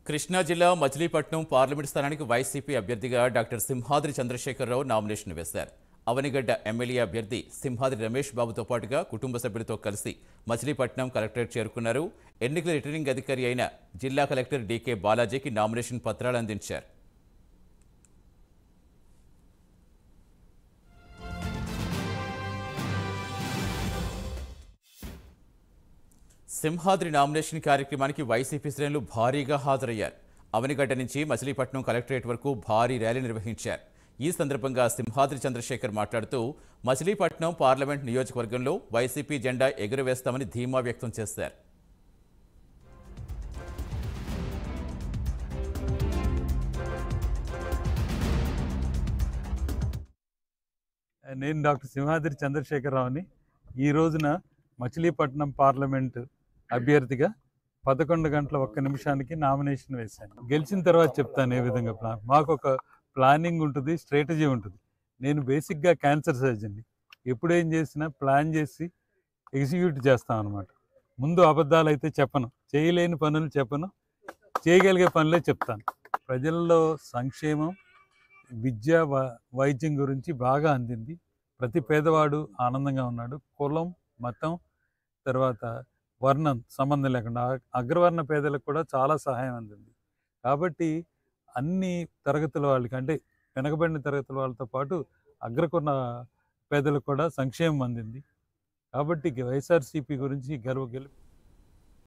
కృష్ణా జిల్లా మచిలీపట్నం పార్లమెంట్ స్థానానికి వైసీపీ అభ్యర్థిగా డాక్టర్ సింహాద్రి చంద్రశేఖరరావు నామినేషన్ వేశారు. అవనిగడ్డ ఎమ్మెల్యే అభ్యర్థి సింహాద్రి రమేష్ బాబుతో పాటుగా కుటుంబ సభ్యులతో కలిసి మచిలీపట్నం కలెక్టరేట్ చేరుకున్నారు. ఎన్నికల రిటర్నింగ్ అధికారి అయిన జిల్లా కలెక్టర్ డీకే బాలాజీకి నామినేషన్ పత్రాలు అందించారు. సింహాద్రి నామినేషన్ కార్యక్రమానికి వైసీపీ శ్రేణులు భారీగా హాజరయ్యారు. అవనిగడ్డ నుంచి మచిలీపట్నం కలెక్టరేట్ వరకు భారీ ర్యాలీ నిర్వహించారు. ఈ సందర్భంగా సింహాద్రి చంద్రశేఖర్ మాట్లాడుతూ మచిలీపట్నం పార్లమెంట్ నియోజకవర్గంలో వైసీపీ జెండా ఎగురవేస్తామని ధీమా వ్యక్తం చేశారు. నేను డాక్టర్ సింహాద్రి చంద్రశేఖరరావుని ఈ రోజున మచిలీపట్నం పార్లమెంటు అభ్యర్థిగా 11 గంటల 1 నిమిషానికి నామినేషన్ వేశాను. గెలిచిన తర్వాత చెప్తాను ఏ విధంగా మాకు ఒక ప్లానింగ్ ఉంటుంది, స్ట్రాటజీ ఉంటుంది. నేను బేసిక్గా క్యాన్సర్ సర్జన్ని. ఎప్పుడేం చేసినా ప్లాన్ చేసి ఎగ్జిక్యూట్ చేస్తాం అన్నమాట. ముందు అబద్ధాలు అయితే చెప్పను, చేయలేని పనులు చెప్పను, చేయగలిగే పనులే చెప్తాను. ప్రజల్లో సంక్షేమం, విద్య, వైద్యం గురించి బాగా అందింది. ప్రతి పేదవాడు ఆనందంగా ఉన్నాడు. కులం, మతం, తర్వాత వర్ణం సంబంధం లేకుండా అగ్రవర్ణ పేదలకు కూడా చాలా సహాయం అందింది. కాబట్టి అన్ని తరగతుల వాళ్ళకి, అంటే వెనకబడిన తరగతుల వాళ్ళతో పాటు అగ్రకున్న పేదలకు కూడా సంక్షేమం అందింది. కాబట్టి వైఎస్ఆర్సీపీ గురించి గెలుపు